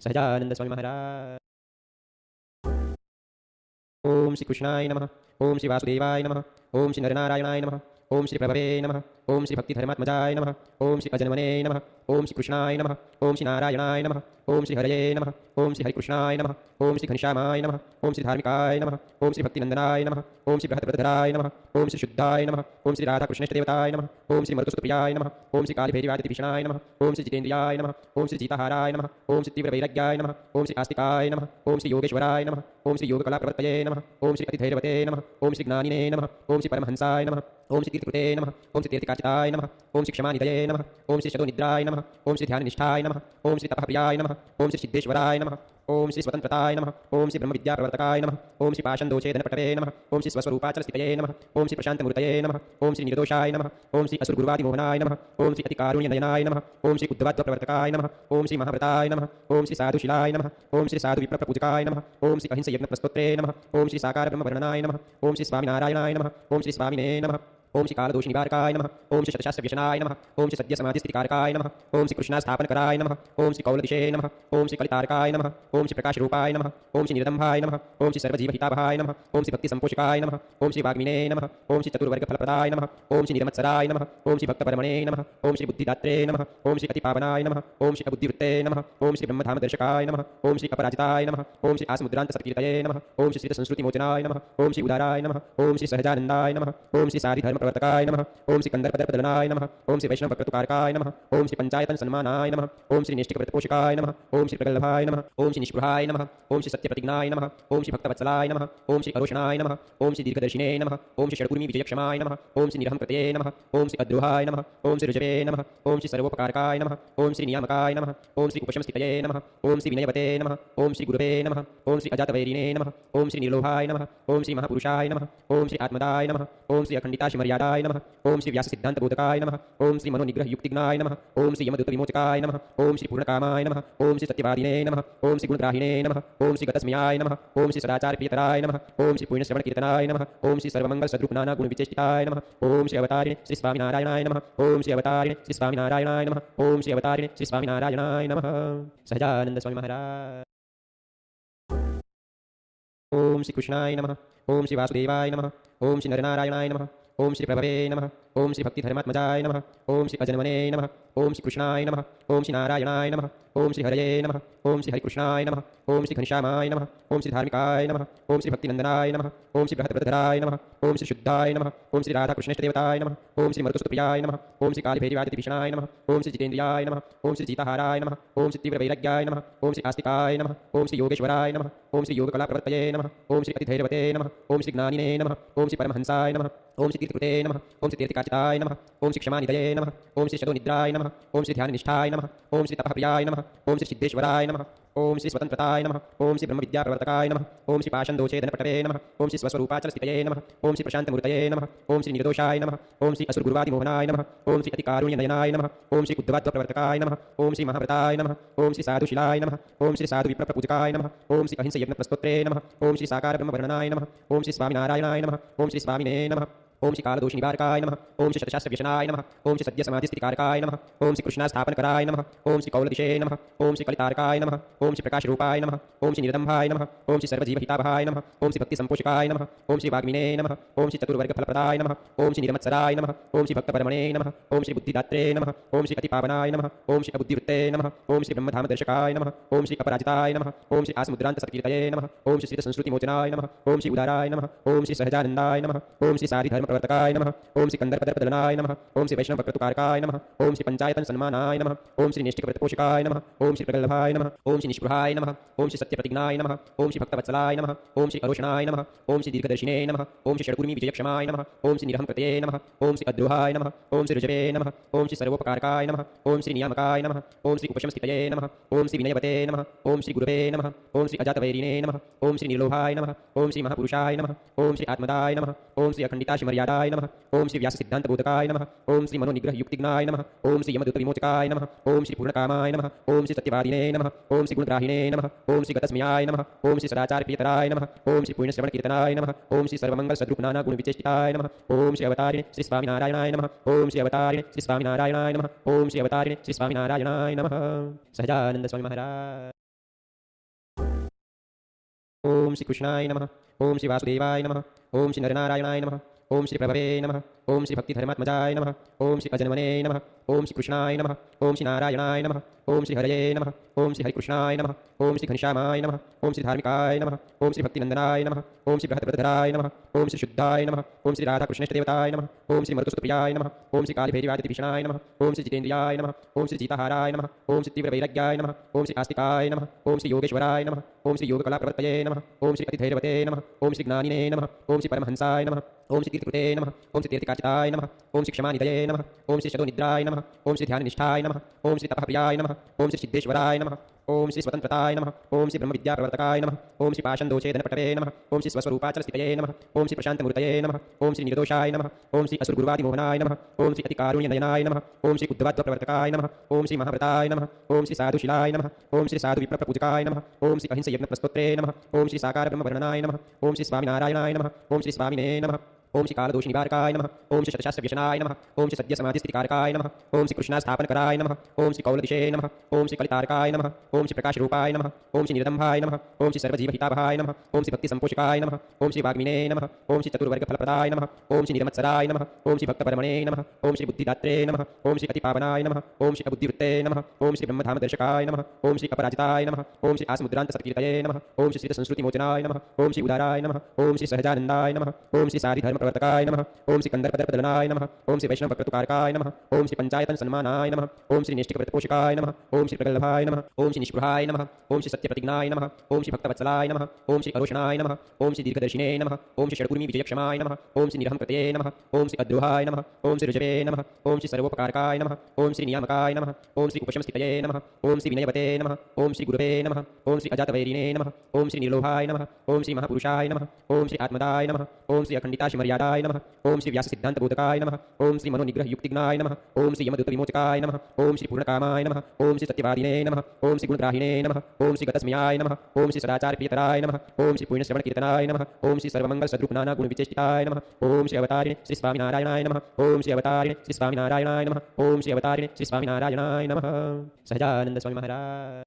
सहजानंद स्वामी महाराज। ओम श्री कृष्णाय नमः। ओम श्री वासुदेवाय नमः। ओम श्री नरनारायणाय नमः। ओम श्री प्रभवे नमः। ओम श्री भक्तिधर्मात्मजाय नमः। ओम श्री अजन्मने नमः। ओम श्री कृष्णाय नमः। ओम श्री नारायणाय नमः। ओम श्री हरये नमः। ओम श्री हरिकृष्णाय नमः। ओम श्री घनश्यामाय नमः। ओम श्री धार्मिकाय नमः। ओम श्री भक्तिनंदनाय नमः। ओम श्री बृहत्प्रधराय नमः। ओम श्री शुद्धाय नमः। ओम श्री राधाकृष्णेष्टदेवताय नमः। ओम श्री मरुतसुतप्रियाय नमः। ओम श्री कालभैरवादिभीषणाय नमः। ओम श्री जितेन्द्रियाय नमः। ओम श्री जीताहाराय नमः। ओम श्री तीव्रवैराग्याय नमः। ओम श्री आस्तिकाय नमः। ओम श्री योगेश्वराय नमः। ओम श्री योगकलाप्रवर्तये नमः। ओम श्री अतिधैर्यवते नमः। ओम श्री ज्ञानिने नमः। ओम श्री परमहंसाय नमः। ओम श्री तीर्थकृते नमः। ओम श्री तीर्थकाचिताय नमः। ओम श्री क्षमानिधये नमः। ओम श्री शतोनिद्राय नमः। ओम श्री ध्याननिष्ठाय नमः। ओम श्री तपःप्रियाय नमः। ओम श्री सिद्धेश्वराय नमः। ओम श्री स्वतंत्रताय नमः। ओम श्री ब्रह्मविद्याप्रवर्तकाय नमः। ओम श्री पाशन्दोषेदनपटवे नमः। ओम श्री स्वस्वरूपाचलस्थितये नमः। ओम श्री प्रशान्तमूर्तये नमः। ओम श्री निर्दोषाय नमः। ओम श्री असुरगुरुवादिमोहनाय नमः। ओम श्री अतिकारुण्यनयनाय नमः। ओम श्री उद्धवाद्वप्रवर्तकाय नमः। ओम श्री महाव्रताय नमः। ओम श्री साधुशिलाय नमः। ओम श्री साधुविप्रपूजकाय नमः। ओम श्री अहिंसयज्ञप्रस्तोत्रे नमः। ओम श्री साकारब्रह्मवर्णनाय नमः। ओम श्री स्वामिनारायणाय नमः। ओम श्री स्वामिने नमः। ओम श्री कालदोषनिवारकाय नमः। ओम श्री शतशास्त्रव्यसनाय नमः। ओम श्री सद्यसमाधिस्थितिकारकाय नमः। ओम श्री कृष्णास्थापनकराय नमः। ओम श्री कौलदिशे नमः। ओम श्री कलितारकाय नमः। ओम श्री प्रकाशरूपाय नमः। ओम श्री निरदम्भाय नमः। ओम श्री सर्वजीवहितावहाय नमः। ओम श्री भक्तिसंपोषकाय नमः। ओम श्री वाग्मिने नमः। ओम श्री चतुर्वर्गफलप्रदाय नमः। ओम श्री निर्मत्सराय नमः। ओम श्री भक्तपरमणे नमः। ओम श्री बुद्धिदात्रे नमः। ओम श्री अतिपावनाय नमः। ओम श्री अबुद्धिवृत्ते नमः। ओम श्री ब्रह्मधामदर्शकाय नमः। ओम श्री अपराजिताय नमः। ओम श्री आसमुद्रान्तसत्कीर्तये नमः। ओम श्री श्रितसंस्कृतिमोचनाय नमः। ओम श्री उदाराय नमः। ओम श्री सहजानन्दाय नमः। ओम श्री सारिधर्मप्रवर्तकाय नमः। ओम श्री कंदर्पदर्पदलनाय नमः। ओम श्री वैष्णवभक्तुकारकाय नमः। ओम श्री पंचायतन सन्मानाय नमः। ओम श्री निष्ठिकव्रतपोषकाय नमः। ओम श्री प्रगल्भाय नमः। ओम श्री निष्पृहाय नमः। ओम श्री सत्यप्रतिज्ञाय नमः। ओम श्री भक्तवत्सलाय नमः। ओम श्री अरोषणाय नमः। ओम श्री दीर्घदर्शिने नमः। ओम श्री षड्कुर्मी विजयक्षमाय नमः। ओम श्री निरहं कृतये नमः। ओम श्री अद्रोहाय नमः। ओम श्री ऋजवे नमः। ओम श्री सर्वोपकारकाय नमः। ओम श्री नियामकाय नमः। ओम श्री उपशमस्थितये नमः। ओम श्री विनयवते नमः। ओम श्री गुरवे नमः। ओम श्री अजातवैरिणे नमः। ओम श्री निर्लोभाय नमः। ओम श्री महापुरुषाय नमः। ओम श्री आत्मदाय नमः। ओम श्री अखंडिताशिमर्यादाय नमः। ओम श्री व्याससिद्धान्तबोधकाय नमः। ओम श्री मनोनिग्रहयुक्तिज्ञाय नमः। ओम श्री यमदूतविमोचकाय नमः। ओम श्री पूर्णकामाय नमः। ओम श्री सत्यवादिने नमः। ओम श्री गुणग्राहिणे नमः। ओम श्री गतस्मयाय नमः। ओम श्री सदाचारप्रियतराय नमः। ओम श्री पुण्यश्रवणकीर्तनाय नमः। ओम श्री सर्वमंगलसद्रूपनानागुणविचेष्टिताय नमः। ओम श्री अवतारिणे श्री स्वामिनारायणाय नमः। ओम श्री अवतारिणे श्री स्वामिनारायणाय नमः। ओम श्री अवतारिणे श्री स्वामिनारायणाय नमः। सहजानंद स्वामी महाराज। ओम श्री कृष्णाय नमः। ओम श्री वासुदेवाय नमः। ओम श्री नरनारायणाय नमः। ओम श्री प्रभवे नमः। ओम श्री भक्तिधर्मात्मजाय नमः। ओम श्री अजन्मने नमः। ओम श्री कृष्णाय नमः। ओम श्री नारायणाय नमः। ओम श्री हरये नमः। ओम श्री हरिकृष्णाय नमः। ओम श्री घनश्यामाय नमः। ओम श्री धार्मिकाय नमः। ओम श्री भक्तिनंदनाय नमः। ओम श्री बृहत्प्रधराय नमः। ओम श्री शुद्धाय नमः। ओम श्री राधाकृष्णेष्टदेवताय नमः। ओम श्री मरुतसुतप्रियाय नमः। ओम श्री कालभैरवादिभीषणाय नमः। ओम श्री जितेन्द्रियाय नमः। ओम श्री जीताहाराय नमः। ओम श्री तीव्रवैराग्याय नमः। ओम श्री आस्तिकाय नमः। ओम श्री योगेश्वराय नमः। ओम श्री योगकलाप्रवर्तये नमः। ओम श्री अतिधैर्यवते नमः। ओम श्री ज्ञानिने नमः। ओम श्री परमहंसाय नमः। ओम श्री तीर्थकृते नमः। ओम श्री तीर्थकाचिताय नमः। ओम श्री क्षमानिधये नमः। ओम श्री शतोनिद्राय नमः। ओम श्री ध्याननिष्ठाय नमः। ओम श्री तपःप्रियाय नमः। ओम श्री सिद्धेश्वराय नमः। ओम श्री स्वतंत्रताय नमः। ओम श्री ब्रह्मविद्याप्रवर्तकाय नमः। ओम श्री पाशन्दोषेदनपटवे नमः। ओम श्री स्वस्वरूपाचलस्थितये नमः। ओम श्री प्रशान्तमूर्तये नमः। ओम श्री निर्दोषाय नमः। ओम श्री असुरगुरुवादिमोहनाय नमः। ओम श्री अतिकारुण्यनयनाय नमः। ओम श्री उद्धवाद्वप्रवर्तकाय नमः। ओम श्री महाव्रताय नमः। ओम श्री साधुशिलाय नमः। ओम श्री साधुविप्रपूजकाय नमः। ओम श्री अहिंसयज्ञप्रस्तोत्रे नमः। ओम श्री साकारब्रह्मवर्णनाय नमः। ओम श्री स्वामिनारायणाय नमः। ओम श्री स्वामिने नमः। ओम श्री कालदोषनिवारकाय नमः। ओम श्री शतशास्त्रव्यसनाय नमः। ओम श्री सद्यसमाधिस्थितिकारकाय नमः। ओम श्री कृष्णास्थापनकराय नमः। ओम श्री कौलदिशे नमः। ओम श्री कलितारकाय नमः। ओम श्री प्रकाशरूपाय नमः। ओम श्री निरदम्भाय नमः। ओम श्री सर्वजीवहितावहाय नमः। ओम श्री भक्तिसंपोषकाय नमः। ओम श्री वाग्मिने नमः। ओम श्री चतुर्वर्गफलप्रदाय नमः। ओम श्री निर्मत्सराय नमः। ओम श्री भक्तपरमणे नमः। ओम श्री बुद्धिदात्रे नमः। ओम श्री अतिपावनाय नमः। ओम श्री अबुद्धिवृत्ते नमः। ओम श्री ब्रह्मधामदर्शकाय नमः। ओम श्री अपराजिताय नमः। ओम श्री आसमुद्रान्तसत्कीर्तये नमः। ओम श्री श्रितसंस्कृतिमोचनाय नमः। ओम श्री उदाराय नमः। ओम श्री सहजानन्दाय नमः। ओम श्री सारिधर्मप्रवर्तकाय नमः। ओम श्री कंदर्पदर्पदलनाय नमः। ओम श्री वैष्णवभक्तुकारकाय नमः। ओम श्री पंचायतन सन्मानाय नमः। ओम श्री निष्ठिकव्रतपोषकाय नमः। ओम श्री प्रगल्भाय नमः। ओम श्री निष्पृहाय नमः। ओम श्री सत्यप्रतिज्ञाय नमः। ओम श्री भक्तवत्सलाय नमः। ओम श्री अरोषणाय नमः। ओम श्री दीर्घदर्शिने नमः। ओम श्री षड्कुर्मी विजयक्षमाय नमः। ओम श्री निरहं कृतये नमः। ओम श्री अद्रोहाय नमः। ओम श्री ऋजवे नमः। ओम श्री सर्वोपकारकाय नमः। ओम श्री नियामकाय नमः। ओम श्री उपशमस्थितये नमः। ओम श्री विनयवते नमः। ओम श्री गुरवे नमः। ओम श्री अजातवैरिणे नमः। ओम श्री निर्लोभाय नमः। ओम श्री महापुरुषाय नमः। ओम श्री आत्मदाय नमः। ओम श्री अखंडिताशिमर्यादाय नमः। ओम श्री व्याससिद्धान्तबोधकाय नमः। ओम श्री मनोनिग्रहयुक्तिज्ञाय नमः। ओम श्री यमदूतविमोचकाय नमः। ओम श्री पूर्णकामाय नमः। ओम श्री सत्यवादिने नमः। ओम श्री गुणग्राहिणे नमः। ओम श्री गतस्मयाय नमः। ओम श्री सदाचारप्रियतराय नमः। ओम श्री पुण्यश्रवणकीर्तनाय नमः। ओम श्री सर्वमंगलसद्रूपनानागुणविचेष्टिताय नमः। ओम श्री अवतारिणे श्री स्वामिनारायणाय नमः। ओम श्री अवतारिणे श्री स्वामिनारायणाय नमः। ओम श्री अवतारिणे श्री स्वामिनारायणाय नमः। सहजानंद स्वामी महाराज। ओम श्री कृष्णाय नमः। ओम श्री वासुदेवाय नमः। ओम श्री नरनारायणाय नमः। ओम श्री प्रभवे नमः। ओम श्री भक्तिधर्मात्मजाय नमः। ओम श्री अजन्मने नमः। ओम श्री कृष्णाय नमः। ओम श्री नारायणाय नमः। ओम श्री हरये नमः। ओम श्री हरिकृष्णाय नमः। ओम श्री घनश्यामाय नमः। ओम श्री धार्मिकाय नमः। ओम श्री भक्तिनंदनाय नमः। ओम श्री बृहद्रथधराय नमः। ओम श्री शुद्धाय नमः। ओम श्री राधाकृष्णेष्टदेवताय नमः। ओम श्री मरुतसुतप्रियाय नमः। ओम श्री कालभैरवादिभीषणाय नमः। ओम श्री जितेन्द्रियाय नमः। ओम श्री जीताहाराय नमः। ओम श्री तीव्रवैराग्याय नमः। ओम श्री आस्तिकाय नमः। ओम श्री योगेश्वराय नमः। ओम श्री योगकलाप्रवर्तये नमः। ओम श्री अतिधैर्यवते नमः। ओम श्री ज्ञानिने नमः। ओम श्री परमहंसाय नमः। ओम श्री तीर्थकृते नमः। ओम श्री तीर्थकाचिताय नमः। ओम श्री क्षमानिधये नमः। ओम श्री शतोनिद्राय नमः। ओम श्री ध्याननिष्ठाय नमः। ओम श्री तपःप्रियाय नमः। ओम श्री सिद्धेश्वराय नमः। ओम श्री स्वतंत्रताय नमः। ओम श्री ब्रह्मविद्याप्रवर्तकाय नमः। ओम श्री पाशन्दोषेदनपटवे नमः। ओम श्री स्वस्वरूपाचलस्थितये नमः। ओम श्री प्रशान्तमूर्तये नमः। ओम श्री निर्दोषाय नमः। ओम श्री असुरगुरुवादिमोहनाय नमः। ओम श्री अतिकारुण्यनयनाय नमः। ओम श्री उद्धवाद्वप्रवर्तकाय नमः। ओम श्री महाव्रताय नमः। ओम श्री साधुशिलाय नमः। ओम श्री साधुविप्रपूजकाय नमः। ओम श्री अहिंसयज्ञप्रस्तोत्रे नमः। ओम श्री साकारब्रह्मवर्णनाय नमः। ओम श्री स्वामिनारायणाय नमः। ओम श्री स्वामिने नमः। ओम श्री कालदोषनिवारकाय नमः। ओम श्री शतशास्त्रव्यसनाय नमः। ओम श्री सद्यसमाधिस्थितिकारकाय नमः। ओम श्री कृष्णास्थापनकराय नमः। ओम श्री कौलदिशे नमः। ओम श्री कलितारकाय नमः। ओम श्री प्रकाशरूपाय नमः। ओम श्री निरदम्भाय नमः। ओम श्री सर्वजीवहितावहाय नमः। ओम श्री भक्तिसंपोषकाय नमः। ओम श्री वाग्मिने नमः। ओम श्री चतुर्वर्गफलप्रदाय नमः। ओम श्री निरमत्सराय नमः। ओम श्री भक्तपरमणे नमः। ओम श्री बुद्धिदात्रे नमः। ओम श्री अतिपावनाय नमः। ओम श्री अबुद्धिवृत्ते नमः। ओम श्री ब्रह्मधामदर्शकाय नमः। ओम श्री अपराजिताय नमः। ओम श्री आसमुद्रान्तसत्कीर्तये नमः। ओम श्री श्रितसंस्कृतिमोचनाय नमः। ओम श्री उदाराय नमः। ओम श्री सहजानन्दाय नमः। ओम श्री सारिधर्मप्रवर्तकाय नमः। ओम श्री कंदर्पदर्पदलनाय नमः। ओम श्री वैष्णवभक्तुकारकाय नमः। ओम श्री पंचायतन सन्मानाय नमः। ओम श्री निष्ठिकव्रतपोषकाय नमः। ओम श्री प्रगल्भाय नमः। ओम श्री निष्पृहाय नमः। ओम श्री सत्यप्रतिज्ञाय नमः। ओम श्री भक्तवत्सलाय नमः। ओम श्री अरोषणाय नमः। ओम श्री दीर्घदर्शिने नमः। ओम श्री षड्कुर्मी विजयक्षमाय नमः। ओम श्री निरहं कृतये नमः। ओम श्री अद्रोहाय नमः। ओम श्री ऋजवे नमः। ओम श्री सर्वोपकारकाय नमः। ओम श्री नियामकाय नमः। ओम श्री उपशमस्थितये नमः। ओम श्री विनयवते नमः। ओम श्री गुरवे नमः। ओम श्री अजातवैरिणे नमः। ओम श्री निर्लोभाय नमः। ओम श्री महापुरुषाय नमः। ओम श्री आत्मदाय नमः। ओम श्री अखंडिताशिमर्यादाय नमः। ओम श्री व्याससिद्धान्तबोधकाय नमः। ओम श्री मनोनिग्रहयुक्तिज्ञाय नमः। ओम श्री यमदूतविमोचकाय नमः। ओम श्री पूर्णकामाय नमः। ओम श्री सत्यवादिने नमः। ओम श्री गुणग्राहिणे नमः। ओम श्री गतस्मयाय नमः। ओम श्री सदाचारप्रियतराय नमः। ओम श्री पुण्यश्रवणकीर्तनाय नमः। ओम श्री सर्वमंगलसद्रूपनानागुणविचेष्टिताय नमः। ओम श्री अवतारिणे श्री स्वामिनारायणाय नमः। ओम श्री अवतारिणे श्री स्वामिनारायणाय नमः। ओम श्री अवतारिणे श्री स्वामिनारायणाय नमः। सहजानंद स्वामी महाराज।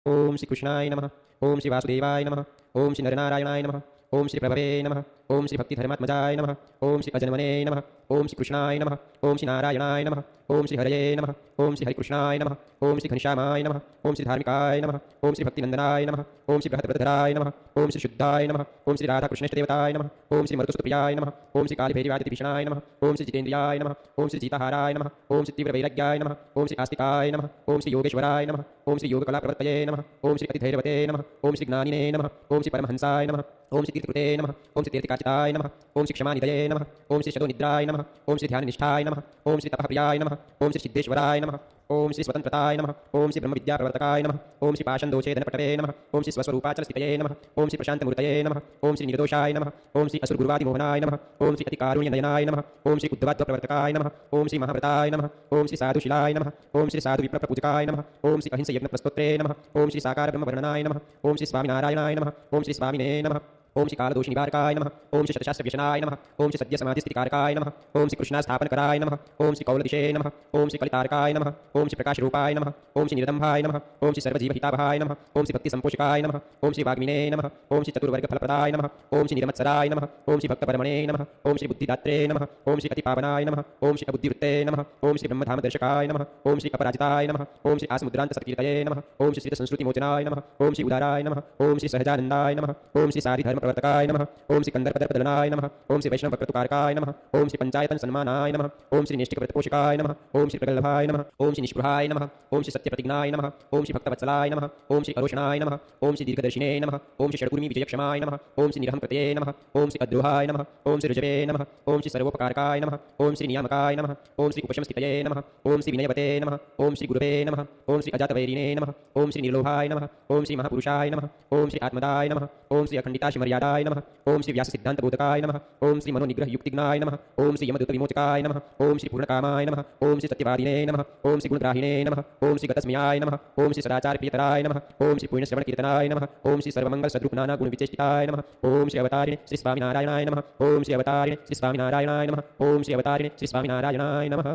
ओम श्री कृष्णाय नमः। ओम श्री वासुदेवाय नमः। ओम श्री नरनारायणाय नमः। ओम श्री प्रभवे नमः। ओम श्री भक्तिधर्मात्मजाय नमः। ओम श्री अजन्मने नमः। ओम श्री कृष्णाय नमः। ओम श्री नारायणाय नमः। ओम श्री हरये नमः। ओम श्री हरिकृष्णाय नमः। ओम श्री घनश्यामाय नमः। ओम श्री धार्मिकाय नमः। ओम श्री भक्तिनंदनाय नमः। ओम श्री बृहद्रथधराय नमः। ओम श्री शुद्धाय नमः। ओम श्री राधाकृष्णेष्टदेवताय नमः। ओम श्री मरुतसुतप्रियाय नमः। ओम श्री कालभैरवादिभीषणाय नमः। ओम श्री जितेन्द्रियाय नमः। ओम श्री जीताहाराय नमः। ओम श्री तीव्रवैराग्याय नमः। ओम श्री आस्तिकाय नमः। ओम श्री योगेश्वराय नमः। ओम श्री योगकलाप्रवर्तये नमः। ओम श्री अतिधैर्यवते नमः। ओम श्री ज्ञानिने नमः। ओम श्री परमहंसाय नमः। ओम श्री तीर्थकृते नमः। ओम श्री तीर्थकाचिताय नमः। ओम श्री क्षमानिधये नमः। ओम श्री शतोनिद्राय नमः। ओम श्री ध्याननिष्ठाय नमः। ओम श्री तपःप्रियाय नमः। ओम श्री सिद्धेश्वराय नमः। ओम श्री स्वतंत्रताय नमः। ओम श्री ब्रह्मविद्याप्रवर्तकाय नमः। ओम श्री पाशन्दोषेदनपटवे नमः। ओम श्री स्वस्वरूपाचलस्थितये नमः। ओम श्री प्रशान्तमूर्तये नमः। ओम श्री निर्दोषाय नमः। ओम श्री असुरगुरुवादिमोहनाय नमः। ओम श्री अतिकारुण्यनयनाय नमः। ओम श्री उद्धवाद्वप्रवर्तकाय नमः। ओम श्री महाव्रताय नमः। ओम श्री साधुशिलाय नमः। ओम श्री साधुविप्रपूजकाय नमः। ओम श्री अहिंसयज्ञप्रस्तोत्रे नमः। ओम श्री साकारब्रह्मवर्णनाय नमः। ओम श्री स्वामिनारायणाय नमः। ओम श्री स्वामिने नमः। ओम श्री कालदोषनिवारकाय नमः। ओम श्री शतशास्त्रव्यसनाय नमः। ओम श्री सद्यसमाधिस्थितिकारकाय नमः। ओम श्री कृष्णास्थापनकराय नमः। ओम श्री कौलदिशे नमः। ओम श्री कलितारकाय नमः। ओम श्री प्रकाशरूपाय नमः। ओम श्री निरदम्भाय नमः। ओम श्री सर्वजीवहितावहाय नमः। ओम श्री भक्तिसंपोषकाय नमः। ओम श्री वाग्मिने नमः। ओम श्री चतुर्वर्गफलप्रदाय नमः। ओम श्री निरमत्सराय नमः। ओम श्री भक्तपरमणे नमः। ओम श्री बुद्धिदात्रे नमः। ओम श्री अतिपावनाय नमः। ओम श्री अबुद्धिवृत्ते नमः। ओम श्री ब्रह्मधामदर्शकाय नमः। ओम श्री अपराजिताय नमः। ओम श्री आसमुद्रान्तसत्कीर्तये नमः। ओम श्री श्रितसंस्कृतिमोचनाय नमः। ओम श्री उदाराय नमः। ओम श्री सहजानन्दाय नमः। ओम श्री सारिधर्मप्रवर्तकाय नमः। ओम श्री कंदर्पदर्पदलनाय नमः। ओम श्री वैष्णवभक्तुकारकाय नमः। ओम श्री पंचायतन सन्मानाय नमः। ओम श्री निष्ठिकव्रतपोषकाय नमः। ओम श्री प्रगल्भाय नमः। ओम श्री निष्पृहाय नमः। ओम श्री सत्यप्रतिज्ञाय नमः। ओम श्री भक्तवत्सलाय नमः। ओम श्री अरोषणाय नमः। ओम श्री दीर्घदर्शिने नमः। ओम श्री षड्कुर्मी विजयक्षमाय नमः। ओम श्री निरहं कृतये नमः। ओम श्री अद्रोहाय नमः। ओम श्री ऋजवे नमः। ओम श्री सर्वोपकारकाय नमः। ओम श्री नियामकाय नमः। ओम श्री उपशमस्थितये नमः। ओम श्री विनयवते नमः। ओम श्री गुरवे नमः। ओम श्री अजातवैरिणे नमः। ओम श्री निर्लोभाय नमः। ओम श्री महापुरुषाय नमः। ओम श्री आत्मदाय नमः। ओम श्री अखंडिताशिमर्यादाय नमः। ओम श्री व्याससिद्धान्तबोधकाय नमः। ओम श्री मनोनिग्रहयुक्तिज्ञाय नमः। ओम श्री यमदूतविमोचकाय नमः। ओम श्री पूर्णकामाय नमः। ओम श्री सत्यवादिने नमः। ओम श्री गुणग्राहिणे नमः। ओम श्री गतस्मयाय नमः। ओम श्री सदाचारप्रियतराय नमः। ओम श्री पुण्यश्रवणकीर्तनाय नमः। ओम श्री सर्वमंगलसद्रूपनानागुणविचेष्टिताय नमः। ओम श्री अवतारिणे श्री स्वामिनारायणाय नमः। ओम श्री अवतारिणे श्री स्वामिनारायणाय नमः। ओम श्री अवतारिणे श्री स्वामिनारायणाय नमः।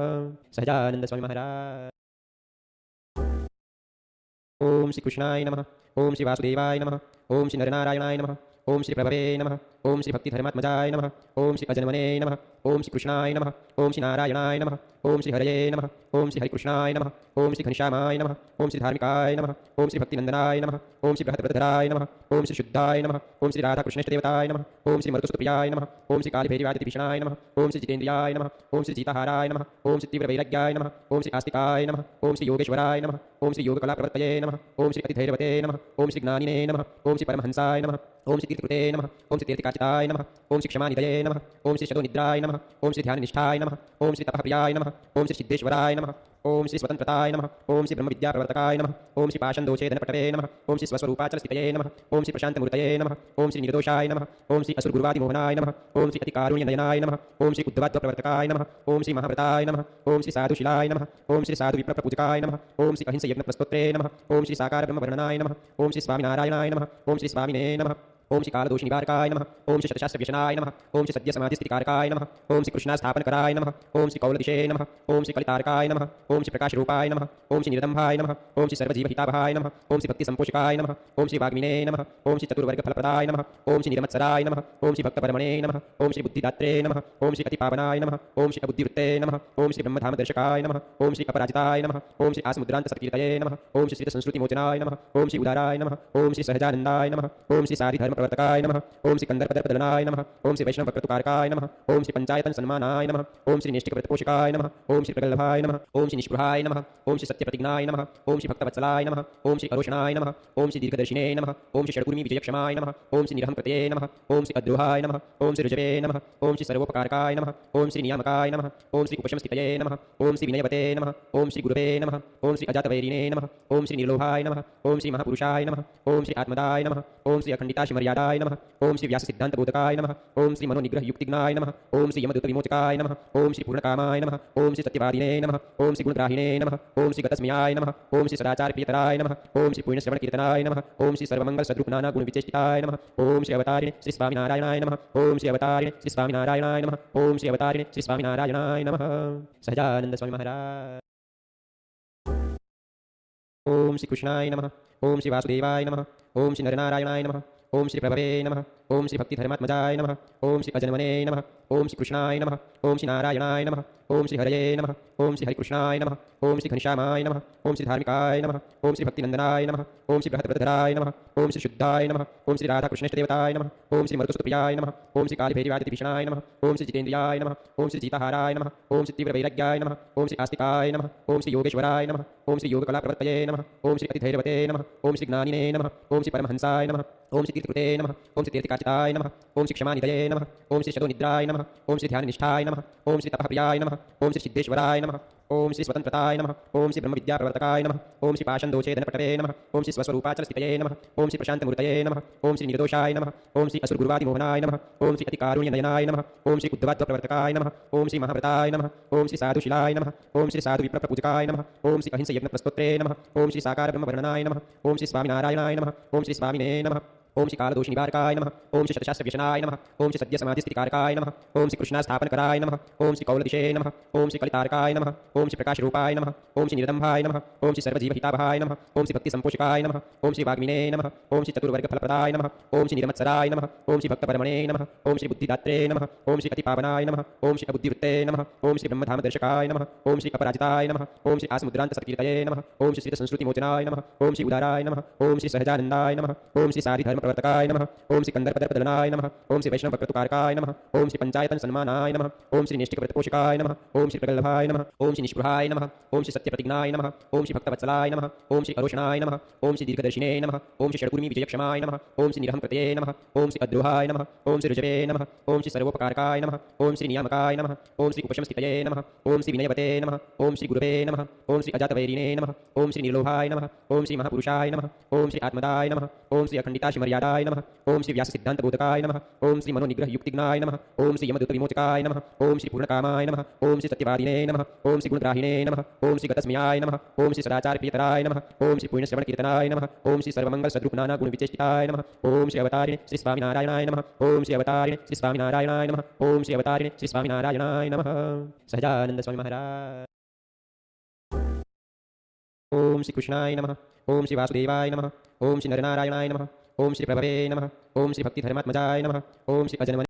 सहजानंद स्वामी महाराज। ओम श्री कृष्णाय नमः। ओम श्री वासुदेवाय नमः। ओम श्री नरनारायणाय नमः। ओम श्री प्रभवे नमः। ओम श्री भक्तिधर्मात्मजाय नमः। ओम श्री अजन्मने नमः। ओम श्री कृष्णाय नमः। ओम श्री नारायणाय नमः। ओम श्री हरये नमः। ओम श्री हरिकृष्णाय नमः। ओम श्री घनश्यामाय नमः। ओम श्री धार्मिकाय नमः। ओम श्री भक्तिनंदनाय नमः। ओम श्री बृहत्प्रधराय नमः। ओम श्री शुद्धाय नमः। ओम श्री राधाकृष्णेष्टदेवताय नमः। ओम श्री मरुतसुतप्रियाय नमः। ओम श्री कालभैरवादिभीषणाय नमः। ओम श्री जितेन्द्रियाय नमः। ओम श्री जीताहाराय नमः। ओम श्री तीव्रवैराग्याय नमः। ओम श्री आस्तिकाय नमः। ओम श्री योगेश्वराय नमः। ओम श्री योगकलाप्रवर्तये नमः। ओम श्री अतिधैर्यवते नमः। ओम श्री ज्ञानिने नमः। ओम श्री परमहंसाय नमः। ओम श्री तीर्थकृते नमः। ओम श्री तीर्थकाचिताय नमः। ओम श्री क्षमानिधये नमः। ओम श्री शतोनिद्राय नमः। ओम श्री ध्याननिष्ठाय नमः। ओम श्री तपःप्रियाय नमः। ओम श्री सिद्धेश्वराय नमः। ओम श्री स्वतंत्रताय नमः। ओम श्री ब्रह्मविद्याप्रवर्तकाय नमः। ओम श्री पाशन्दोषेधनपटवे नमः। ओम श्री स्वस्वरूपाचलस्थितये नमः। ओम श्री प्रशान्तमूर्तये नमः। ओम श्री निर्दोषाय नमः। ओम श्री असुरगुरुवादिमोहनाय नमः। ओम श्री अतिकारुण्यनयनाय नमः। ओम श्री उद्धवाद्वप्रवर्तकाय नमः। ओम श्री महाव्रताय नमः। ओम श्री साधुशिलाय नमः। ओम श्री साधुविप्रपूजकाय नमः। ओम श्री अहिंसयज्ञप्रस्तोत्रे नमः। ओम श्री साकारब्रह्मवर्णनाय नमः। ओम श्री स्वामिनारायणाय नमः। ओम श्री स्वामिने नमः। ओम श्री कालदोषनिवारकाय नमः। ओम श्री शतशास्त्रव्यसनाय नमः। ओम श्री सद्यसमाधिस्थितिकारकाय नमः। ओम श्री कृष्णास्थापनकराय नमः। ओम श्री कौलदिशे नमः। ओम श्री कलितारकाय नमः। ओम श्री प्रकाशरूपाय नमः। ओम श्री निरदम्भाय नमः। ओम श्री सर्वजीवहितावहाय नमः। ओम श्री भक्तिसंपोषकाय नमः। ओम श्री वाग्मिने नमः। ओम श्री चतुर्वर्गफलप्रदाय नमः। ओम श्री निरमत्सराय नमः। ओम श्री भक्तपरमणे नमः। ओम श्री बुद्धिदात्रे नमः। ओम श्री अतिपावनाय नमः। ओम श्री अबुद्धिवृत्ते नमः। ओम श्री ब्रह्मधामदर्शकाय नमः। ओम श्री अपराजिताय नमः। ओम श्री आसमुद्रान्तसत्कीर्तये नमः। ओम श्री श्रितसंस्कृतिमोचनाय नमः। ओम श्री उदाराय नमः। ओम श्री सहजानन्दाय नमः। ओम श्री साधिधर्मप्रवर्तकाय नमः। ओम श्री कंदर्पदर्पदलनाय नमः। ओम श्री वैष्णवप्रतुकारकाय नमः। ओम श्री पंचायतन सन्मानाय नमः। ओम श्री निष्ठिकव्रतपोषकाय नमः। ओम श्री प्रगल्भाय नमः। ओम श्री निष्पृहाय नमः। ओम श्री सत्यप्रतिज्ञाय नमः। ओम श्री भक्तवत्सलाय नमः। ओम श्री अरोषणाय नमः। ओम श्री दीर्घदर्शिने नमः। ओम श्री षड्कुर्मी विजयक्षमाय नमः। ओम श्री निरहंकृतये नमः। ओम श्री अद्रोहाय नमः। ओम श्री ऋजवे नमः। ओम श्री सर्वोपकारकाय नमः। ओम श्री नियामकाय नमः। ओम श्री उपशमस्थितये नमः। ओम श्री विनयवते नमः। ओम श्री गुरुवे नमः। ओम श्री अजातवैरिणे नमः। ओम श्री निर्लोभाय नमः। ओम श्री महापुरुषाय नमः। ओम श्री आत्मदाय नमः। ओम श्री अखंडिताशिमर्यादाय नमः। ओम श्री व्याससिद्धान्तबोधकाय नमः। ओम श्री मनोनिग्रहयुक्तिज्ञाय नमः। ओम श्री यमदूतविमोचकाय नमः। ओम श्री पूर्णकामाय नमः। ओम श्री सत्यवादिने नमः। ओम श्री गुणग्राहिणे नमः। ओम श्री गतस्मयाय नमः। ओम श्री सदाचारप्रियतराय नमः। ओम श्री पुण्यश्रवणकीर्तनाय नमः। ओम श्री सर्वमंगलसद्रूपनानागुणविचेष्टिताय नमः। ओम श्री अवतारिणे श्री स्वामिनारायणाय नमः। ओम श्री अवतारिणे श्री स्वामिनारायणाय नमः। ओम श्री अवतारिणे श्री स्वामिनारायणाय नमः। सहजानंद स्वामी महाराज। ओम श्री कृष्णाय नमः। ओम श्री वासुदेवाय नमः। ओम श्री नरनारायणाय नमः। ओम श्री प्रभवे नमः। ओम श्री भक्तिधर्मात्मजाय नमः। ओम श्री अजन्मने नमः। ओम श्री कृष्णाय नमः। ओम श्री नारायणाय नमः। ओम श्री हरये नमः। ओम श्री हरिकृष्णाय नमः। ओम श्री घनश्यामाय नमः। ओम श्री धार्मिकाय नमः। ओम श्री भक्तिनंदनाय नमः। ओम श्री बृहत्प्रधराय नमः। ओम श्री शुद्धाय नमः। ओम श्री राधाकृष्णेष्टदेवताय नमः। ओम श्री मरुतसुतप्रियाय नमः। ओम श्री कालभैरवादिभीषणाय नमः। ओम श्री जितेन्द्रियाय नमः। ओम श्री जीताहाराय नमः। ओम श्री तीव्रवैराग्याय नमः। ओम श्री आस्तिकाय नमः। ओम श्री योगेश्वराय नमः। ओम श्री योगकलाप्रवर्तये नमः। ओम श्री अतिधैर्यवते नमः। ओम श्री ज्ञानिने नमः। ओम श्री परमहंसाय नमः। ओम श्री तीर्थकृते नमः। ओम श्री तीर्थकाचिताय नमः। ओम श्री क्षमानिधये नमः। ओम श्री शतोनिद्राय नमः। ओम श्री ध्याननिष्ठाय नमः। ओम श्री तपःप्रियाय नमः। ओम श्री सिद्धेश्वराय नमः। ओम श्री स्वतंत्रताय नमः। ओम श्री ब्रह्मविद्याप्रवर्तकाय नमः। ओम श्री पाशन्दोषेधनपटवे नमः। ओम श्री स्वस्वरूपाचलस्थितये नमः। ओम श्री प्रशान्तमूर्तये नमः। ओम श्री निर्दोषाय नमः। ओम श्री असुरगुरुवादिमोहनाय नमः। ओम श्री अतिकारुण्यनयनाय नमः। ओम श्री उद्धवाद्वप्रवर्तकाय नमः। ओम श्री महाव्रताय नमः। ओम श्री साधुशिलाय नमः। ओम श्री साधुविप्रपूजकाय नमः। ओम श्री अहिंसयज्ञप्रस्तोत्रे नमः। ओम श्री साकारब्रह्मवर्णनाय नमः। ओम श्री स्वामिनारायणाय नमः। ओम श्री स्वामिने नमः। ओम श्री कालदोषनिवारकाय नमः। ओम श्री शतशास्त्रव्यसनाय नमः। ओम श्री सद्यसमाधिस्थितिकारकाय नमः। ओम श्री कृष्णास्थापनकराय नमः। ओम श्री कौलदिशे नमः। ओम श्री कलितारकाय नमः। ओम श्री प्रकाशरूपाय नमः। ओम श्री निरदम्भाय नमः। ओम श्री सर्वजीवहितावहाय नमः। ओम श्री भक्तिसंपोषकाय नमः। ओम श्री वाग्मिने नमः। ओम श्री चतुर्वर्गफलप्रदाय नमः। ओम श्री निरमत्सराय नमः। ओम श्री भक्तपरमणे नमः। ओम श्री बुद्धिदात्रे नमः। ओम श्री अतिपावनाय नमः। ओम श्री अबुद्धिवृत्ते नमः। ओम श्री ब्रह्मधामदर्शकाय नमः। ओम श्री अपराजिताय नमः। ओम श्री आसमुद्रान्तसत्कीर्तये नमः। ओम श्री श्रितसंस्कृतिमोचनाय नमः। ओम श्री उदाराय नमः। ओम श्री सहजानन्दाय नमः। ओम श्री साधिधर्मप्रवर्तकाय नमः। ओम श्री कंदर्पदर्पदलनाय नमः। ओम श्री वैष्णवप्रतुकारकाय नमः। ओम श्री पंचायतन सन्मानाय नमः। ओम श्री निष्ठिकव्रतपोषकाय नमः। ओम श्री प्रगल्भाय नमः। ओम श्री निष्पृहाय नमः। ओम श्री सत्यप्रतिज्ञाय नमः। ओम श्री भक्तवत्सलाय नमः। ओम श्री अरोषणाय नमः। ओम श्री दीर्घदर्शिने नमः। ओम श्री षड्कुर्मी विजयक्षमाय नमः। ओम श्री निरहंकृतये नमः। ओम श्री अद्रोहाय नमः। ओम श्री ऋजवे नमः। ओम श्री सर्वोपकारकाय नमः। ओम श्री नियामकाय नमः। ओम श्री उपशमस्थितये नमः। ओम श्री विनयवते नमः। ओम श्री गुरुवे नमः। ओम श्री अजातवैरिणे नमः। ओम श्री निर्लोभाय नमः। ओम श्री महापुरुषाय नमः। ओम श्री आत्मदाय नमः। ओम श्री अखंडिताशिमर्यादाय नमः। ओम श्री व्याससिद्धान्तबोधकाय नमः। ओम श्री मनोनिग्रहयुक्तिज्ञाय नमः। ओम श्री यमदूतविमोचकाय नमः। ओम श्री पूर्णकामाय नमः। ओम श्री सत्यवादिने नमः। ओम श्री गुणग्राहिणे नमः। ओम श्री गतस्मयाय नमः। ओम श्री सदाचारप्रियतराय नमः। ओम श्री पुण्यश्रवणकीर्तनाय नमः। ओम श्री सर्वमंगलसद्रूपनानागुणविचेष्टिताय नमः। ओम श्री अवतारिणे श्री स्वामिनारायणाय नमः। ओम श्री अवतारिणे श्री स्वामिनारायणाय नमः। ओम श्री अवतारिणे श्री स्वामिनारायणाय नमः। सहजानंद स्वामी महाराज। ओम श्री कृष्णाय नमः ओम श्री वासुदेवाय नमः ओम श्री नरनारायणाय नमः ओम श्री प्रभवे नमः ओम श्री भक्तिधर्मात्मजाय नमः ओम श्री अजन्मने